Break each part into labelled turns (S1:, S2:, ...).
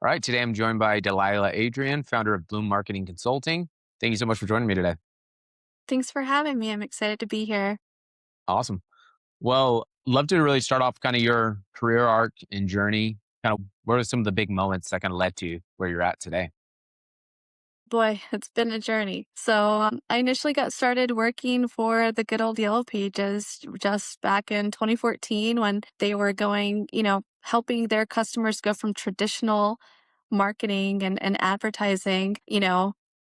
S1: All right, today I'm joined by Delilah Adrian, founder of Bloom Marketing Consulting. Thank you so much for joining me today.
S2: Thanks for having me. I'm excited to be here.
S1: Awesome. Well, love to really start off kind of your career arc and journey. Kind of what are some of the big moments that kind of led to where you're at today?
S2: Boy, it's been a journey. I initially got started working for the good old Yellow Pages just back in 2014 when they were going, helping their customers go from traditional marketing and advertising,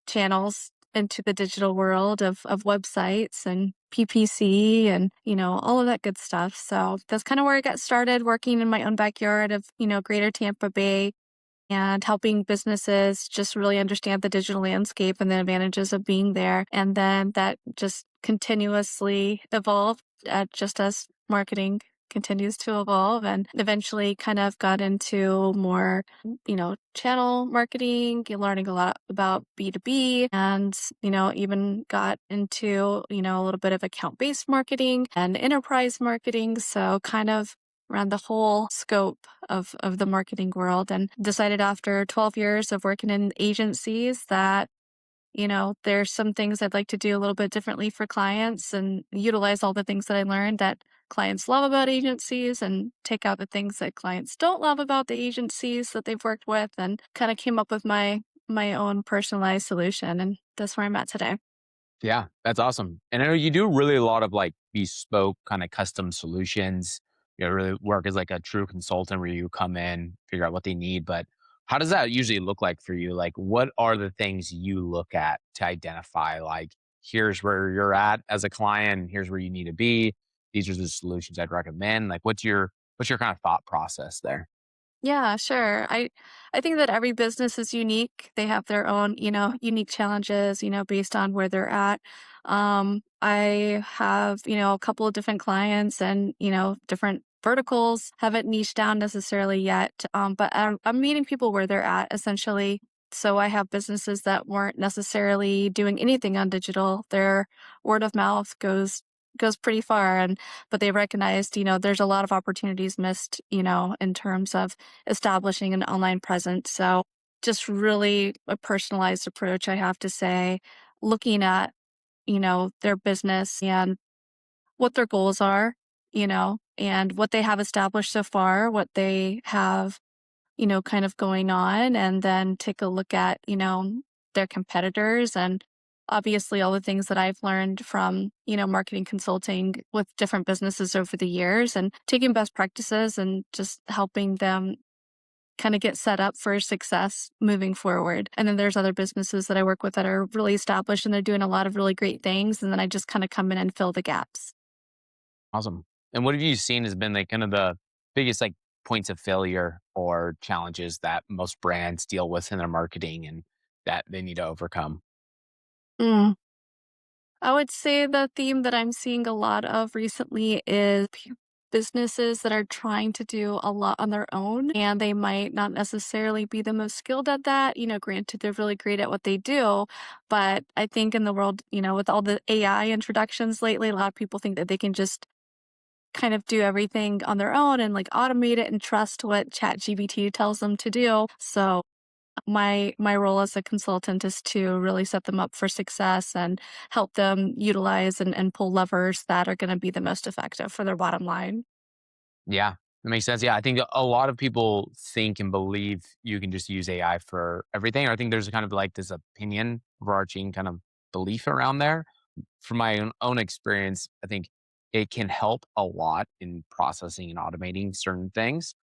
S2: channels into the digital world of websites and PPC and, all of that good stuff. So that's kind of where I got started working in my own backyard of, greater Tampa Bay and helping businesses just really understand the digital landscape and the advantages of being there. And then that just continuously evolved just as marketing continues to evolve and eventually kind of got into more, channel marketing, learning a lot about B2B and, even got into, a little bit of account-based marketing and enterprise marketing. So kind of around the whole scope of the marketing world and decided after 12 years of working in agencies that, there's some things I'd like to do a little bit differently for clients and utilize all the things that I learned that clients love about agencies and take out the things that clients don't love about the agencies that they've worked with and kind of came up with my own personalized solution. And that's where I'm at today.
S1: Yeah, that's awesome. And I know you do really a lot of like bespoke kind of custom solutions. You really work as like a true consultant where you come in, figure out what they need. But how does that usually look like for you? Like, what are the things you look at to identify, like, here's where you're at as a client, here's where you need to be. These are the solutions I'd recommend. Like, what's your kind of thought process there?
S2: Yeah, sure. I think that every business is unique. They have their own, unique challenges, based on where they're at. I have, a couple of different clients and, different verticals. Haven't niched down necessarily yet. But I'm meeting people where they're at essentially. So I have businesses that weren't necessarily doing anything on digital. Their word of mouth goes pretty far and but they recognized, there's a lot of opportunities missed, in terms of establishing an online presence. So just really a personalized approach, I have to say, looking at, their business and what their goals are, and what they have established so far, what they have, kind of going on, and then take a look at, their competitors and obviously all the things that I've learned from, marketing consulting with different businesses over the years and taking best practices and just helping them kind of get set up for success moving forward. And then there's other businesses that I work with that are really established and they're doing a lot of really great things. And then I just kind of come in and fill the gaps.
S1: Awesome. And what have you seen has been like kind of the biggest like points of failure or challenges that most brands deal with in their marketing and that they need to overcome?
S2: Mm. I would say the theme that I'm seeing a lot of recently is businesses that are trying to do a lot on their own and they might not necessarily be the most skilled at that. Granted, they're really great at what they do. But I think in the world, with all the AI introductions lately, a lot of people think that they can just kind of do everything on their own and like automate it and trust what ChatGPT tells them to do. So my role as a consultant is to really set them up for success and help them utilize and pull levers that are going to be the most effective for their bottom line.
S1: Yeah, that makes sense. Yeah, I think a lot of people think and believe you can just use AI for everything. Or I think there's kind of like this opinion, overarching kind of belief around there. From my own experience, I think it can help a lot in processing and automating certain things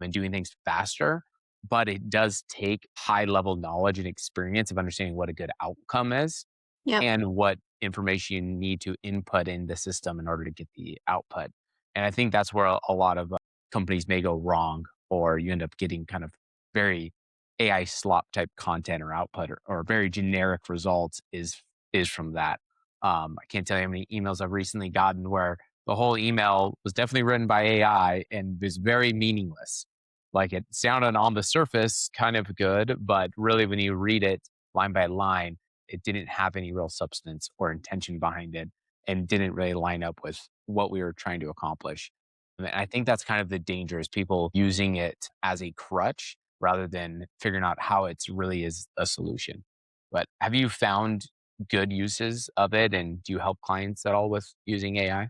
S1: and doing things faster. But it does take high level knowledge and experience of understanding what a good outcome is
S2: Yep.
S1: and what information you need to input in the system in order to get the output. And I think that's where a lot of companies may go wrong, or you end up getting kind of very AI slop type content or output, or very generic results is from that. I can't tell you how many emails I've recently gotten where the whole email was definitely written by AI and was very meaningless. Like it sounded on the surface kind of good, but really when you read it line by line, it didn't have any real substance or intention behind it and didn't really line up with what we were trying to accomplish. And I think that's kind of the danger is people using it as a crutch rather than figuring out how it's really is a solution. But have you found good uses of it, and do you help clients at all with using AI?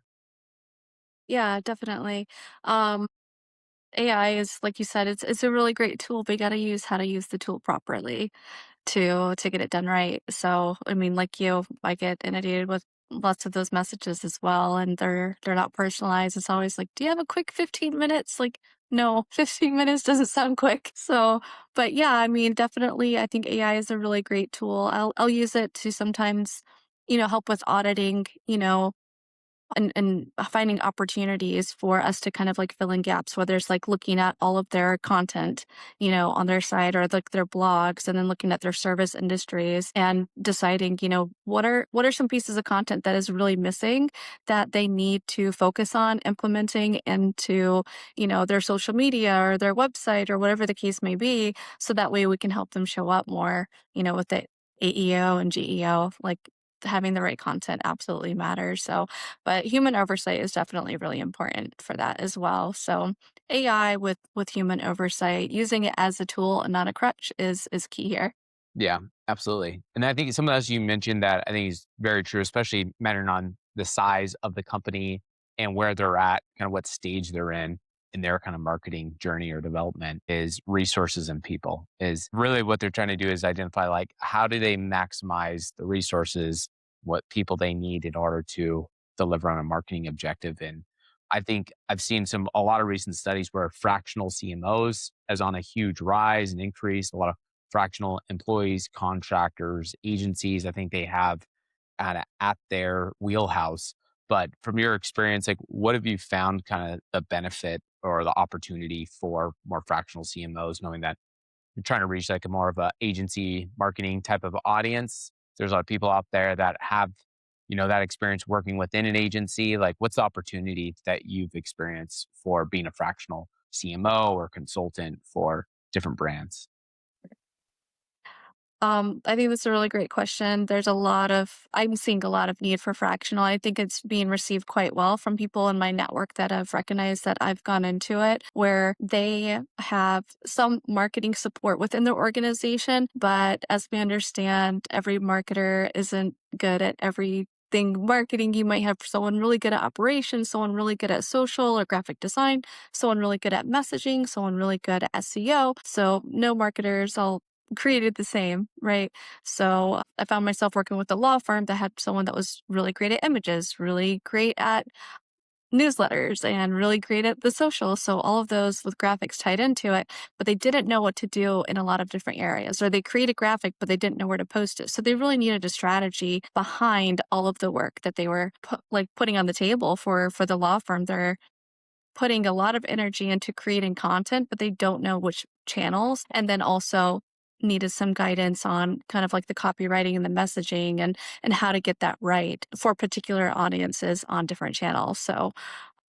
S2: Yeah, definitely. Um, AI is, like you said, it's a really great tool, but you gotta use how to use the tool properly to get it done right. So, I mean, like you, I get inundated with lots of those messages as well, and they're not personalized. It's always like, "Do you have a quick 15 minutes?" Like, no, 15 minutes doesn't sound quick. So, but yeah, I mean, definitely, I think AI is a really great tool. I'll use it to sometimes, help with auditing, and finding opportunities for us to kind of like fill in gaps, whether it's like looking at all of their content, on their site or like their blogs, and then looking at their service industries and deciding, what are some pieces of content that is really missing that they need to focus on implementing into, their social media or their website or whatever the case may be. So that way we can help them show up more, with the AEO and GEO, like having the right content absolutely matters. So, but human oversight is definitely really important for that as well. So AI with human oversight, using it as a tool and not a crutch is key here.
S1: Yeah, absolutely. And I think some of those you mentioned that I think is very true, especially mattering on the size of the company and where they're at, kind of what stage they're in their kind of marketing journey or development is resources and people is really what they're trying to do is identify like how do they maximize the resources, what people they need in order to deliver on a marketing objective. And I think I've seen a lot of recent studies where fractional CMOs is on a huge rise and increase. A lot of fractional employees, contractors, agencies, I think they have at their wheelhouse. But from your experience, like what have you found kind of the benefit or the opportunity for more fractional CMOs, knowing that you're trying to reach like a more of a agency marketing type of audience? There's a lot of people out there that have, that experience working within an agency. Like what's the opportunity that you've experienced for being a fractional CMO or consultant for different brands?
S2: I think that's a really great question. I'm seeing a lot of need for fractional. I think it's being received quite well from people in my network that have recognized that I've gone into it, where they have some marketing support within their organization. But as we understand, every marketer isn't good at everything marketing. You might have someone really good at operations, someone really good at social or graphic design, someone really good at messaging, someone really good at SEO. So no marketers all created the same, right? So I found myself working with a law firm that had someone that was really great at images, really great at newsletters, and really great at the social. So all of those with graphics tied into it, but they didn't know what to do in a lot of different areas, or they create a graphic, but they didn't know where to post it. So they really needed a strategy behind all of the work that they were putting on the table for the law firm. They're putting a lot of energy into creating content, but they don't know which channels, and then also needed some guidance on kind of like the copywriting and the messaging and how to get that right for particular audiences on different channels. So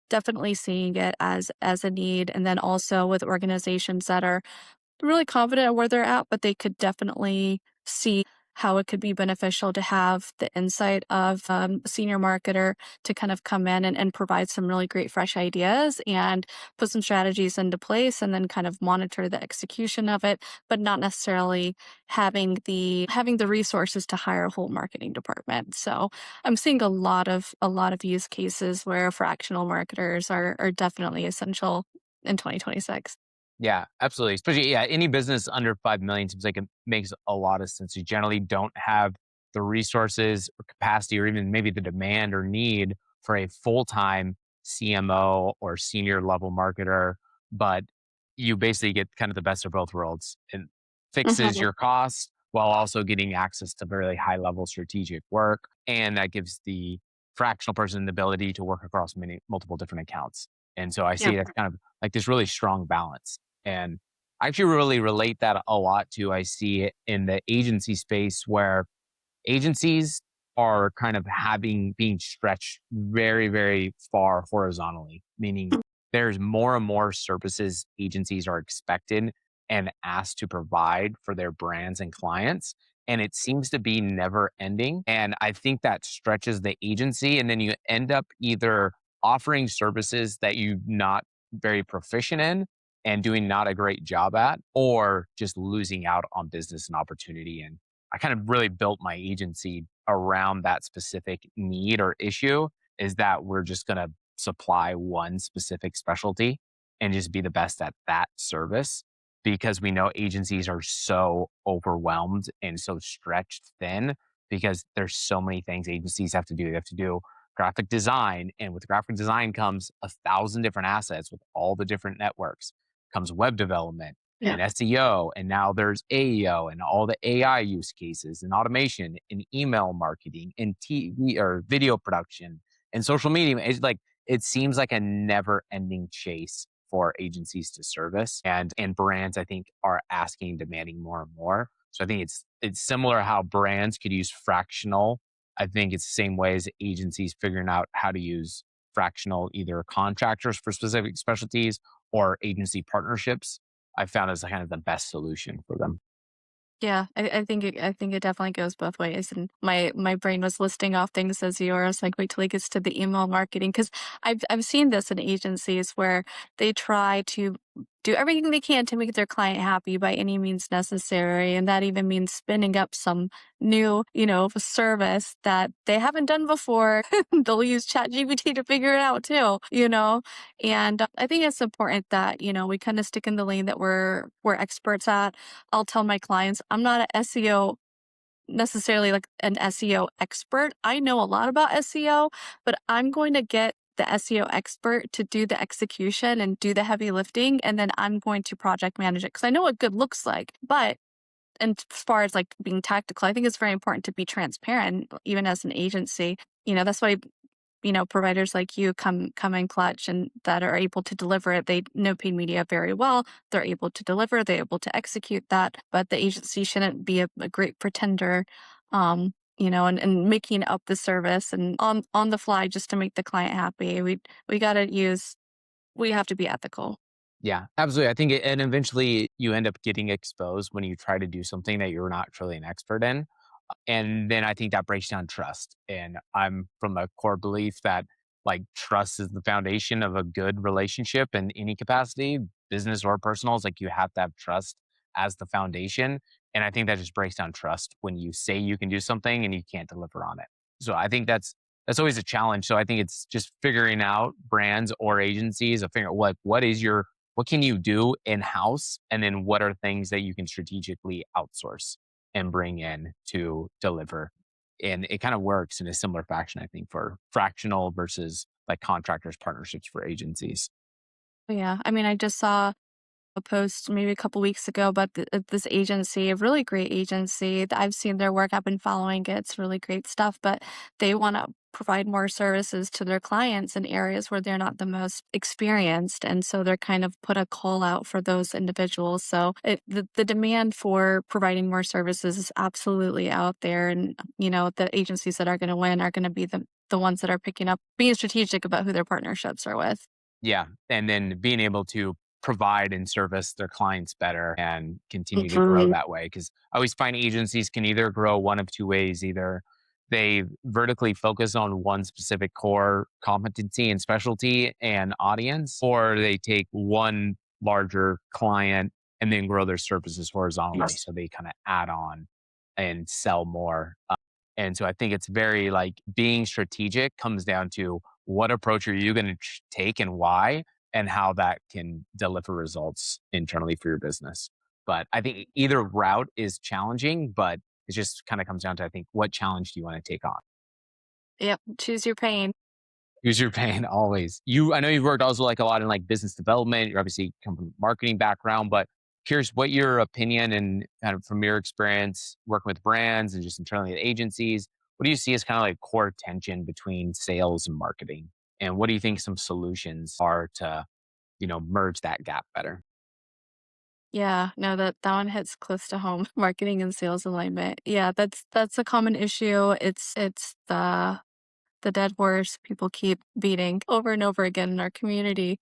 S2: definitely seeing it as a need, and then also with organizations that are really confident at where they're at, but they could definitely see how it could be beneficial to have the insight of a senior marketer to kind of come in and provide some really great fresh ideas and put some strategies into place, and then kind of monitor the execution of it, but not necessarily having the resources to hire a whole marketing department. So I'm seeing a lot of use cases where fractional marketers are definitely essential in 2026.
S1: Yeah, absolutely. Especially, yeah, any business under 5 million seems like it makes a lot of sense. You generally don't have the resources or capacity or even maybe the demand or need for a full-time CMO or senior level marketer, but you basically get kind of the best of both worlds and fixes
S2: Mhm.
S1: your costs while also getting access to really high level strategic work. And that gives the fractional person the ability to work across many multiple different accounts. And so I
S2: Yeah.
S1: see it as kind of like this really strong balance. And I actually really relate that a lot to I see it in the agency space where agencies are kind of being stretched very, very far horizontally, meaning there's more and more services agencies are expected and asked to provide for their brands and clients. And it seems to be never ending. And I think that stretches the agency. And then you end up either offering services that you're not very proficient in, and doing not a great job at, or just losing out on business and opportunity. And I kind of really built my agency around that specific need or issue, is that we're just going to supply one specific specialty and just be the best at that service, because we know agencies are so overwhelmed and so stretched thin, because there's so many things agencies have to do. They have to do graphic design, and with graphic design comes 1,000 different assets with all the different networks. Comes web development
S2: Yeah.
S1: and SEO, and now there's AEO and all the AI use cases and automation and email marketing and TV or video production and social media. It's like it seems like a never-ending chase for agencies to service, and brands I think are asking, demanding more and more. So I think it's similar how brands could use fractional. I think it's the same way as agencies figuring out how to use fractional, either contractors for specific specialties or agency partnerships. I found as kind of the best solution for them.
S2: Yeah, I think it definitely goes both ways. And my brain was listing off things as you were. I was like, wait till he gets to the email marketing because I've seen this in agencies where they try to do everything they can to make their client happy by any means necessary, and that even means spinning up some new, service that they haven't done before. They'll use ChatGPT to figure it out too, And I think it's important that we kind of stick in the lane that we're experts at. I'll tell my clients, I'm not an SEO necessarily like an SEO expert. I know a lot about SEO, but I'm going to get the SEO expert to do the execution and do the heavy lifting. And then I'm going to project manage it because I know what good looks like. But and as far as like being tactical, I think it's very important to be transparent, even as an agency. That's why providers like you come in clutch and that are able to deliver it. They know paid media very well. They're able to deliver, they're able to execute that, but the agency shouldn't be a great pretender, and making up the service and on the fly just to make the client happy. We gotta use we have to be ethical.
S1: Yeah, absolutely. I think and eventually you end up getting exposed when you try to do something that you're not truly an expert in. And then I think that breaks down trust. And I'm from a core belief that like trust is the foundation of a good relationship in any capacity, business or personal. It's like you have to have trust as the foundation. And I think that just breaks down trust when you say you can do something and you can't deliver on it. So I think that's always a challenge. So I think it's just figuring out brands or agencies of figuring out what can you do in house, and then what are things that you can strategically outsource and bring in to deliver. And it kind of works in a similar fashion, I think, for fractional versus like contractors, partnerships for agencies.
S2: Yeah, I mean, I just saw a post maybe a couple weeks ago about this agency, a really great agency that I've seen their work. I've been following it. It's really great stuff, but they want to provide more services to their clients in areas where they're not the most experienced. And so they're kind of put a call out for those individuals. So the demand for providing more services is absolutely out there. And, the agencies that are going to win are going to be the ones that are picking up, being strategic about who their partnerships are with.
S1: Yeah. And then being able to provide and service their clients better and continue to grow
S2: Mhm.
S1: that way. Cause I always find agencies can either grow one of two ways. Either they vertically focus on one specific core competency and specialty and audience, or they take one larger client and then grow their services horizontally.
S2: Yes.
S1: So they kind of add on and sell more. And so I think it's very like being strategic comes down to what approach are you going to take and why, and how that can deliver results internally for your business. But I think either route is challenging, but it just kind of comes down to, I think, what challenge do you want to take on?
S2: Yep. Choose your pain.
S1: Use your pain always. I know you've worked also like a lot in like business development. You're obviously come from a marketing background, but curious what your opinion and kind of from your experience working with brands and just internally at agencies, what do you see as kind of like core tension between sales and marketing? And what do you think some solutions are to, merge that gap better?
S2: Yeah, no, that one hits close to home. Marketing and sales alignment. Yeah, that's a common issue. It's the dead horse people keep beating over and over again in our community.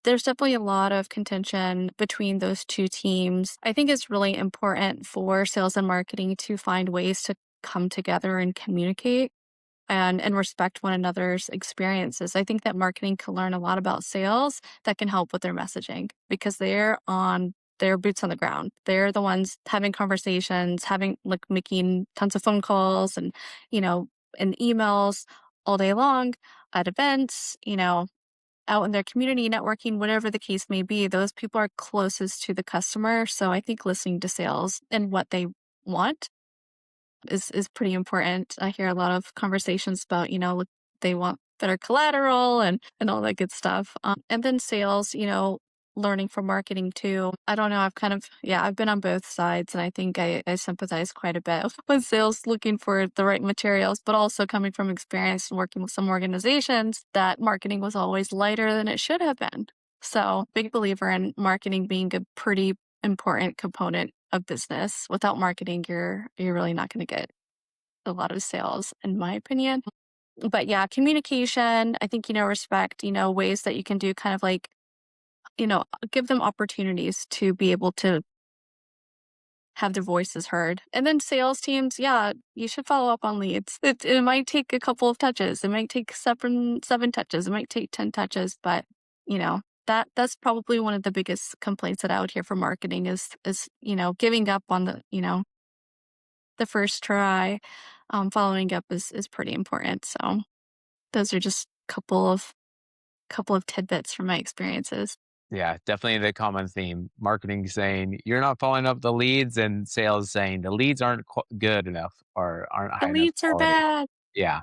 S2: There's definitely a lot of contention between those two teams. I think it's really important for sales and marketing to find ways to come together and communicate. and respect one another's experiences. I think that marketing can learn a lot about sales that can help with their messaging because they're boots on the ground. They're the ones having conversations, having like making tons of phone calls you know, and emails all day long at events, out in their community, networking, whatever the case may be. Those people are closest to the customer. So I think listening to sales and what they want is pretty important. I hear a lot of conversations about, like, they want better collateral and all that good stuff. And then sales, learning from marketing too. I don't know. I've been on both sides, and I think I sympathize quite a bit with sales looking for the right materials, but also coming from experience and working with some organizations that marketing was always lighter than it should have been. So, big believer in marketing being a pretty important component of business. Without marketing, you're really not going to get a lot of sales, in my opinion. But yeah, communication, I think, respect, ways that you can do kind of like, give them opportunities to be able to have their voices heard. And then sales teams, yeah, you should follow up on leads. It might take a couple of touches. It might take seven touches. It might take 10 touches, but that's probably one of the biggest complaints that I would hear from marketing is, giving up on the first try. Following up is pretty important. So those are just couple of tidbits from my experiences.
S1: Yeah, definitely the common theme. Marketing saying you're not following up the leads, and sales saying the leads aren't good enough or aren't
S2: The
S1: high enough
S2: leads are
S1: quality.
S2: bad.
S1: Yeah,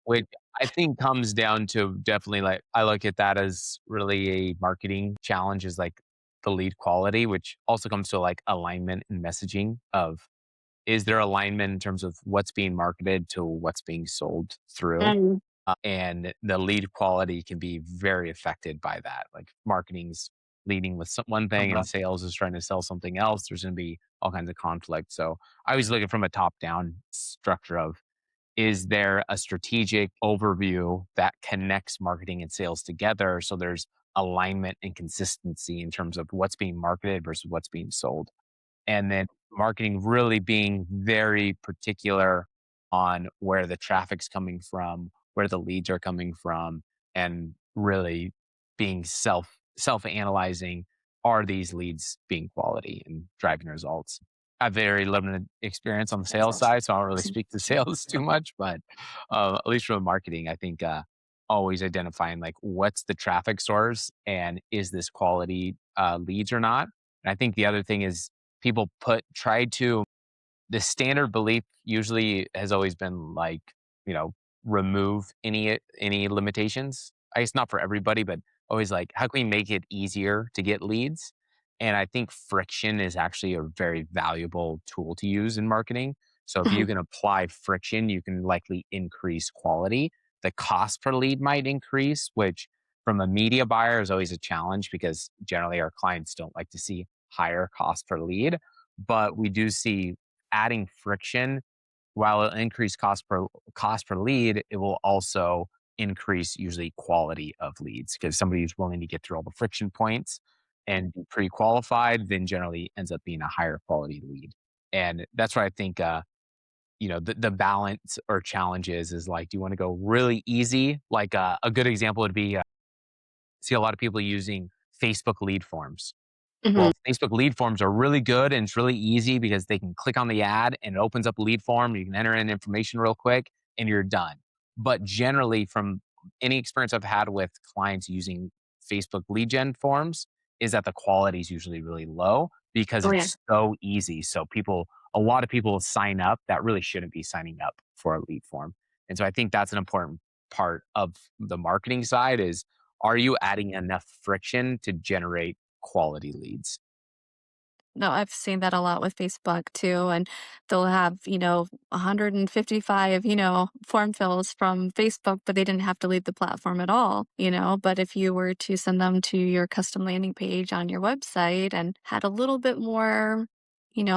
S1: which I think comes down to definitely like I look at that as really a marketing challenge is like the lead quality, which also comes to like alignment and messaging of is there alignment in terms of what's being marketed to what's being sold through?
S2: Mm.
S1: And the lead quality can be very affected by that. Like marketing's leading with one thing and sales is trying to sell something else. There's going to be all kinds of conflict. So I was looking from a top down structure of is there a strategic overview that connects marketing and sales together so there's alignment and consistency in terms of what's being marketed versus what's being sold? And then marketing really being very particular on where the traffic's coming from, where the leads are coming from, and really being self-analyzing, are these leads being quality and driving results? I have very limited experience on the sales side, so I don't really speak to sales too much, but at least from marketing, I think always identifying like what's the traffic source and is this quality leads or not. And I think the other thing is people try to the standard belief usually has always been like, you know, remove any limitations. I guess not for everybody, but always like, how can we make it easier to get leads? And I think friction is actually a very valuable tool to use in marketing. So if you
S2: Mhm.
S1: can apply friction, you can likely increase quality. The cost per lead might increase, which from a media buyer is always a challenge because generally our clients don't like to see higher cost per lead. But we do see adding friction, while it'll increase cost per lead, it will also increase usually quality of leads because somebody who's willing to get through all the friction points and be pre-qualified, then generally ends up being a higher quality lead. And that's why I think the balance or challenges is like, do you want to go really easy? Like a good example would be see a lot of people using Facebook lead forms.
S2: Mhm.
S1: Well, Facebook lead forms are really good and it's really easy because they can click on the ad and it opens up a lead form. You can enter in information real quick and you're done. But generally, from any experience I've had with clients using Facebook lead gen forms, is that the quality is usually really low because
S2: Oh, yeah.
S1: it's so easy. So a lot of people sign up that really shouldn't be signing up for a lead form. And so I think that's an important part of the marketing side is are you adding enough friction to generate quality leads?
S2: No, I've seen that a lot with Facebook too, and they'll have, 155, form fills from Facebook, but they didn't have to leave the platform at all. But if you were to send them to your custom landing page on your website and had a little bit more,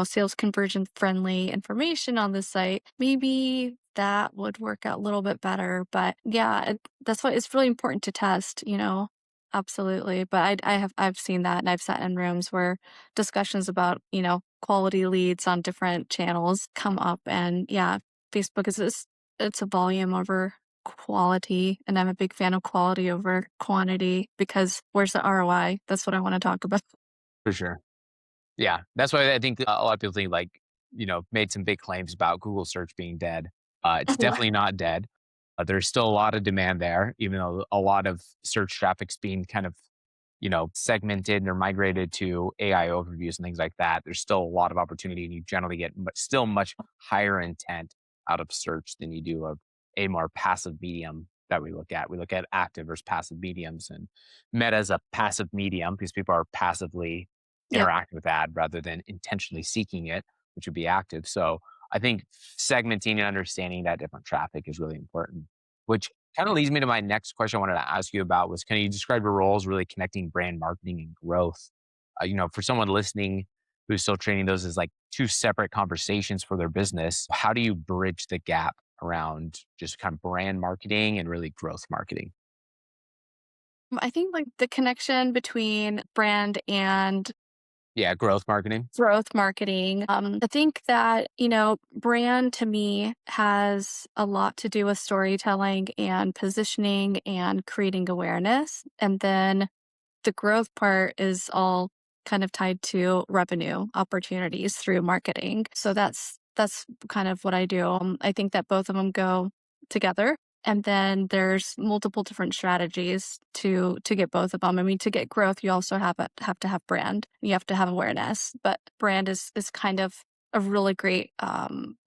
S2: sales conversion friendly information on the site, maybe that would work out a little bit better. But yeah, that's why it's really important to test. Absolutely. But I've seen that and I've sat in rooms where discussions about, quality leads on different channels come up and yeah, Facebook is this it's a volume over quality, and I'm a big fan of quality over quantity because where's the ROI? That's what I wanna talk about.
S1: For sure. Yeah, that's why I think a lot of people think like, made some big claims about Google search being dead. It's definitely not dead. There's still a lot of demand there, even though a lot of search traffic's being kind of, segmented or migrated to AI overviews and things like that. There's still a lot of opportunity, and you generally get still much higher intent out of search than you do of a more passive medium that we look at. We look at active versus passive mediums, and Meta is a passive medium because people are passively
S2: Yep.
S1: interacting with ad rather than intentionally seeking it, which would be active. So I think segmenting and understanding that different traffic is really important, which kind of leads me to my next question I wanted to ask you about was, can you describe your roles really connecting brand marketing and growth? For someone listening who's still treating those as like two separate conversations for their business, how do you bridge the gap around just kind of brand marketing and really growth marketing?
S2: I think, like, the connection between brand and
S1: Yeah, growth marketing.
S2: growth marketing, I think that, brand to me has a lot to do with storytelling and positioning and creating awareness, and then the growth part is all kind of tied to revenue opportunities through marketing. So that's kind of what I do. I think that both of them go together. And then there's multiple different strategies to get both of them. I mean, to get growth, you also have to have brand. You have to have awareness, but brand is kind of a really great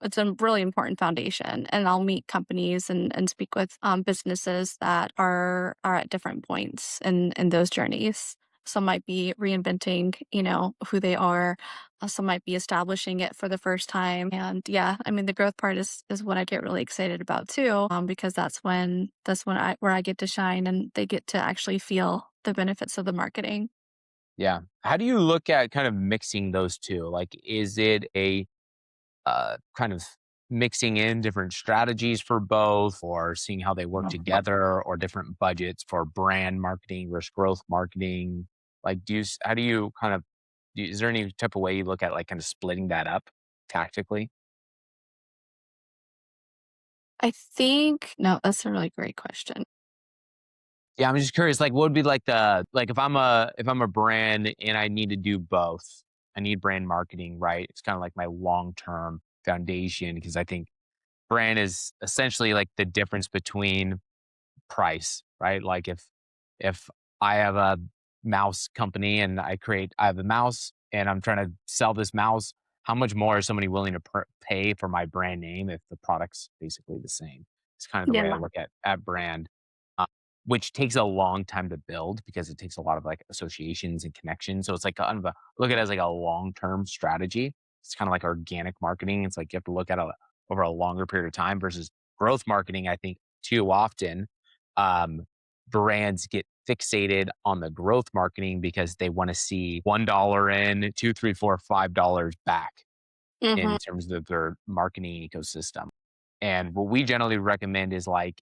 S2: it's a really important foundation, and I'll meet companies and speak with businesses that are at different points in those journeys. Some might be reinventing, who they are. Some might be establishing it for the first time. And yeah, I mean, the growth part is what I get really excited about too, because that's when I get to shine and they get to actually feel the benefits of the marketing.
S1: Yeah. How do you look at kind of mixing those two? Like, is it a kind of mixing in different strategies for both, or seeing how they work together, or different budgets for brand marketing versus growth marketing? Like, how do you kind of, is there any type of way you look at like kind of splitting that up tactically?
S2: I think no, that's a really great question.
S1: Yeah, I'm just curious, like, what would be like like if I'm a brand and I need to do both, I need brand marketing, right? It's kind of like my long term foundation because I think brand is essentially like the difference between price, right? Like if I have a mouse company and I have a mouse and I'm trying to sell this mouse, how much more is somebody willing to pay for my brand name if the product's basically the same? It's kind of the way I
S2: Yeah.
S1: look at brand, uh, which takes a long time to build because it takes a lot of like associations and connections. So it's like kind of look at it as like a long term strategy. It's kind of like organic marketing. It's like you have to look at it over a longer period of time versus growth marketing. I think too often um, brands get fixated on the growth marketing because they want to see $1 in, two, three, four, $5 back
S2: Mhm.
S1: in terms of their marketing ecosystem. And what we generally recommend is like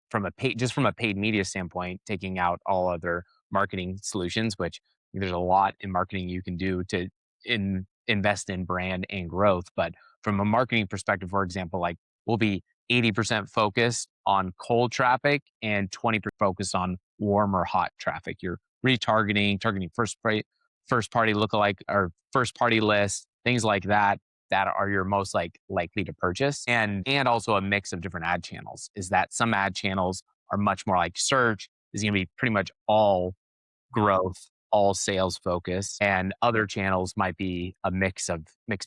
S1: from a paid media standpoint, taking out all other marketing solutions, which there's a lot in marketing you can do to invest in brand and growth. But from a marketing perspective, for example, like we'll be 80% focused on cold traffic and 20% focused on warm or hot traffic. You're targeting first party lookalike or first party lists, things like that are your most like likely to purchase, and also a mix of different ad channels. Is that some ad channels are much more like search is going to be pretty much all growth, all sales focus, and other channels might be a mixed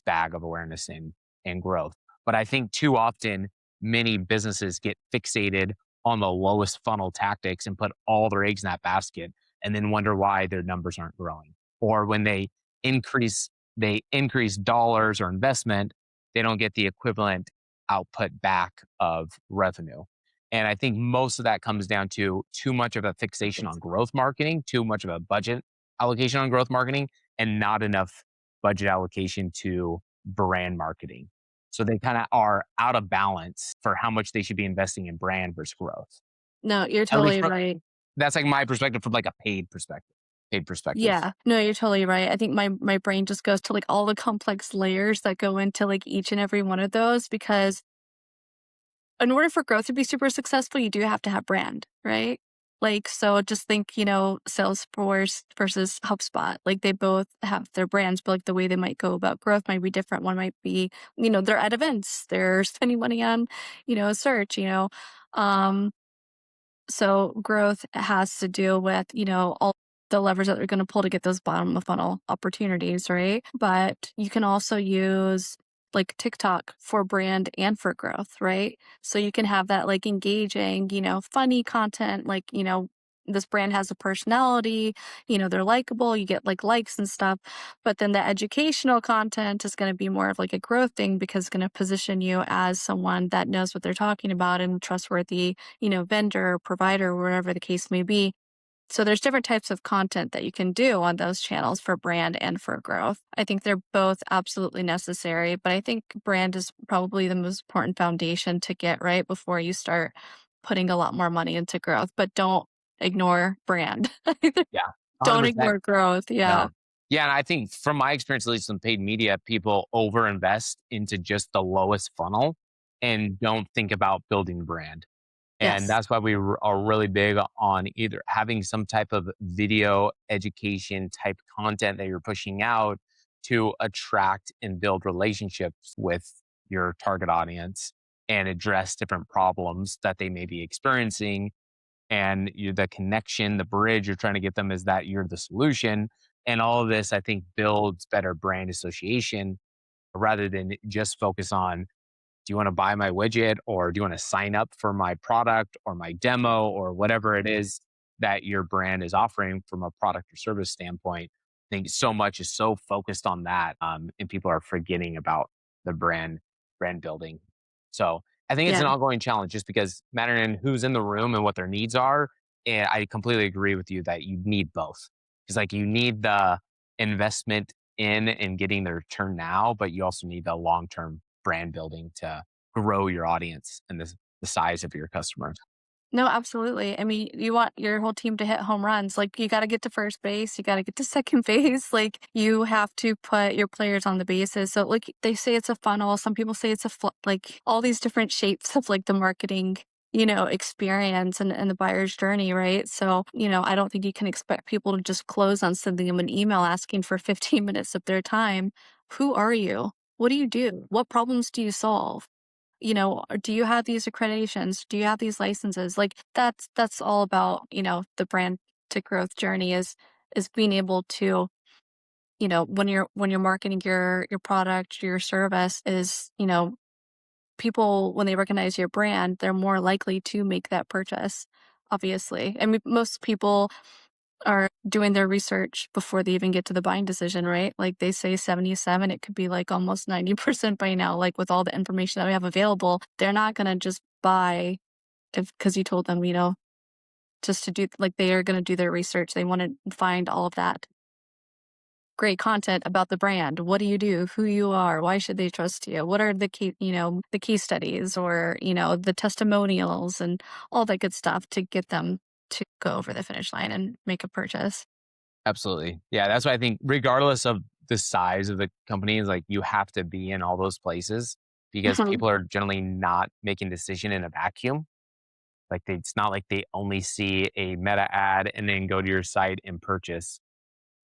S1: bag of awareness and growth. But I think too often many businesses get fixated on the lowest funnel tactics and put all their eggs in that basket and then wonder why their numbers aren't growing. Or when increase increase dollars or investment, they don't get the equivalent output back of revenue. And I think most of that comes down to too much of a fixation on growth marketing, too much of a budget allocation on growth marketing, and not enough budget allocation to brand marketing. So they kind of are out of balance for how much they should be investing in brand versus growth.
S2: No, you're
S1: At least
S2: totally
S1: from
S2: right.
S1: that's like my perspective from like a paid perspective. Paid perspective.
S2: Yeah. No, you're totally right. I think my brain just goes to, like, all the complex layers that go into, like, each and every one of those because in order for growth to be super successful, you do have to have brand, right? Like, so just think, Salesforce versus HubSpot. Like, they both have their brands, but like the way they might go about growth might be different. One might be, they're at events, they're spending money on, search, Um, so growth has to do with, all the levers that they're going to pull to get those bottom of funnel opportunities, right? But you can also use like TikTok for brand and for growth, right? So you can have that like engaging, funny content, like, this brand has a personality, they're likable, you get like likes and stuff. But then the educational content is going to be more of like a growth thing because it's going to position you as someone that knows what they're talking about and trustworthy, vendor, provider, whatever the case may be. So there's different types of content that you can do on those channels for brand and for growth. I think they're both absolutely necessary, but I think brand is probably the most important foundation to get right before you start putting a lot more money into growth. But don't ignore brand.
S1: Yeah,
S2: Don't
S1: 100%.
S2: ignore growth. Yeah.
S1: No. Yeah, and I think from my experience, at least in paid media, people overinvest into just the lowest funnel and don't think about building brand. And
S2: Yes.
S1: that's why are really big on either having some type of video education type content that you're pushing out to attract and build relationships with your target audience and address different problems that they may be experiencing. And the connection, the bridge you're trying to get them is that you're the solution. And all of this, I think, builds better brand association rather than just focus on, do you want to buy my widget, or do you want to sign up for my product or my demo or whatever it is that your brand is offering from a product or service standpoint? I think so much is so focused on that, and people are forgetting about the brand building. So I think it's an
S2: Yeah.
S1: ongoing challenge just because mattering who's in the room and what their needs are. And I completely agree with you that you need both, because like you need the investment in and getting the return now, but you also need the long term brand building to grow your audience and the size of your customers.
S2: No, absolutely. I mean, you want your whole team to hit home runs. Like, you gotta get to first base, you gotta get to second base. Like, you have to put your players on the bases. So, like, they say it's a funnel. Some people say it's like all these different shapes of like the marketing, experience and the buyer's journey, right? So, I don't think you can expect people to just close on sending them an email asking for 15 minutes of their time. Who are you? What do you do? What problems do you solve? Or do you have these accreditations? Do you have these licenses? Like that's all about, the brand to growth journey is being able to, when you're marketing your product, your service is, people when they recognize your brand, they're more likely to make that purchase, obviously. I mean, most people are doing their research before they even get to the buying decision, right? Like they say 77, it could be like almost 90% by now. Like with all the information that we have available, they're not going to just buy if because you told them, just to do like they are going to do their research. They want to find all of that great content about the brand. What do you do? Who you are? Why should they trust you? What are the case studies or, the testimonials and all that good stuff to get them to go over the finish line and make a purchase.
S1: Absolutely. Yeah, that's why I think regardless of the size of the companies, like you have to be in all those places because
S2: Mhm.
S1: people are generally not making decision in a vacuum. It's not like they only see a meta ad and then go to your site and purchase.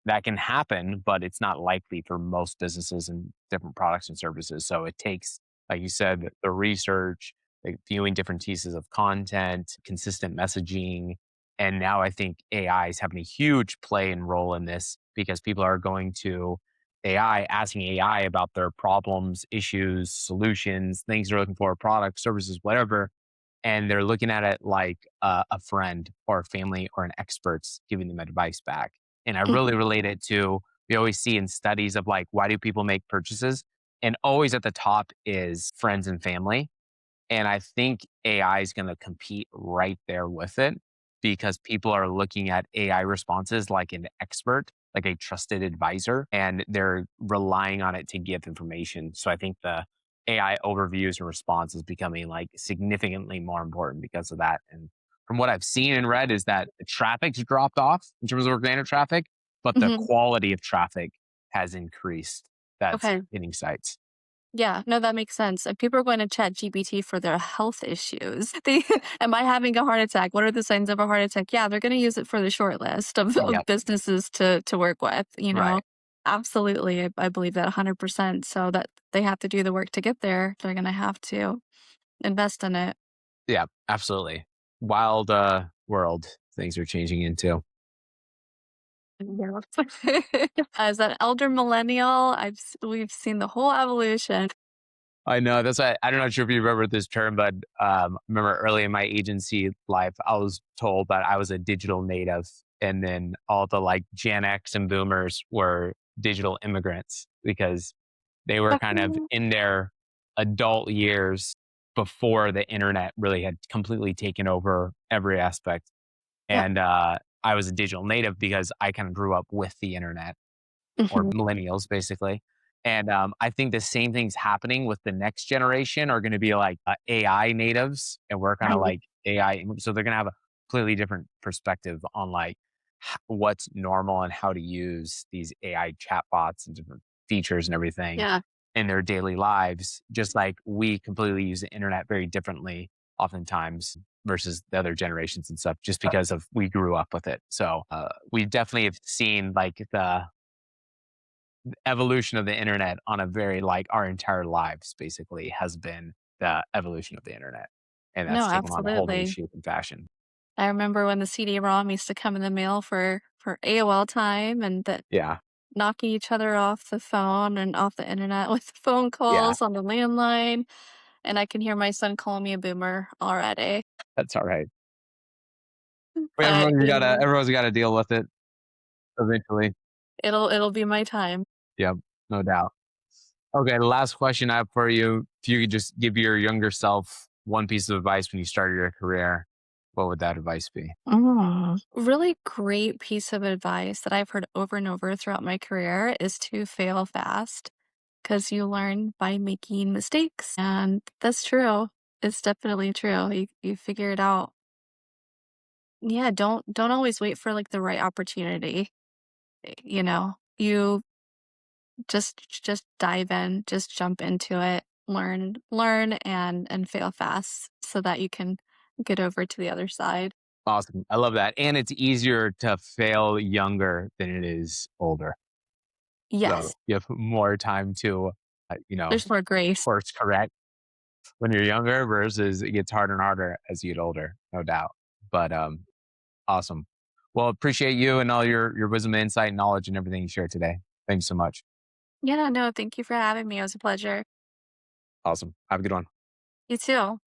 S1: That can happen, but it's not likely for most businesses and different products and services. So it takes, like you said, the research, like viewing different pieces of content, consistent messaging. And now I think AI is having a huge play and role in this because people are going to AI, asking AI about their problems, issues, solutions, things they're looking for, products, services, whatever, and they're looking at it like a friend or a family or an expert's giving them advice back. And I really relate it to, we always see in studies of like, why do people make purchases? And always at the top is friends and family. And I think AI is going to compete right there with it because people are looking at AI responses like an expert, like a trusted advisor, and they're relying on it to give information. So I think the AI overviews and response is becoming like significantly more important because of that. And from what I've seen and read is that the traffic's dropped off in terms of organic traffic, but the
S2: Mhm.
S1: quality of traffic has increased that's
S2: Okay.
S1: hitting sites.
S2: Yeah, no, that makes sense. And people are going to chat GPT for their health issues. They, am I having a heart attack? What are the signs of a heart attack? Yeah, they're going to use it for the short list of
S1: Yep.
S2: businesses to work with, you know?
S1: Right.
S2: Absolutely. I believe that 100%. So that they have to do the work to get there. They're going to have to invest in it.
S1: Yeah, absolutely. Wild world things are changing into.
S2: Yeah. As an elder millennial, we've seen the whole evolution.
S1: I know that's why I don't know sure if you remember this term, but remember early in my agency life, I was told that I was a digital native, and then all the like Gen X and Boomers were digital immigrants because they were kind of in their adult years before the internet really had completely taken over every aspect.
S2: Yep.
S1: And I was a digital native because I kind of grew up with the internet or
S2: Mhm.
S1: millennials basically. And I think the same thing's happening with the next generation are going to be like AI natives, and we're kind of
S2: Right.
S1: like AI. So they're going to have a completely different perspective on like what's normal and how to use these AI chatbots and different features and everything
S2: Yeah.
S1: in their daily lives. Just like we completely use the internet very differently, oftentimes versus the other generations and stuff, just because of we grew up with it. So we definitely have seen like the evolution of the internet on a very like our entire lives basically has been the evolution of the internet. And
S2: No,
S1: that's taken on a whole new
S2: absolutely.
S1: shape and fashion.
S2: I remember when the CD-ROM used to come in the mail for AOL time and that
S1: Yeah.
S2: knocking each other off the phone and off the internet with phone
S1: Yeah.
S2: calls on the landline, and I can hear my son calling me a boomer already.
S1: That's all right.
S2: But, you know,
S1: Everyone's gotta deal with it eventually.
S2: it'll be my time.
S1: Yep. No doubt. Okay. The last question I have for you. If you could just give your younger self one piece of advice when you started your career, what would that advice be?
S2: Really great piece of advice that I've heard over and over throughout my career is to fail fast because you learn by making mistakes, and that's true. It's definitely true. You figure it out. Yeah, don't always wait for, like, the right opportunity, you know? You just dive in, just jump into it, learn and fail fast so that you can get over to the other side.
S1: Awesome. I love that. And it's easier to fail younger than it is older. So
S2: Yes,
S1: you have more time to,
S2: there's more grace.
S1: course correct when you're younger versus it gets harder and harder as you get older, no doubt. But awesome. Well, appreciate you and all your wisdom, insight, knowledge, and everything you shared today. Thanks so much.
S2: Yeah, no, thank you for having me. It was a pleasure.
S1: Awesome. Have a good one.
S2: You too.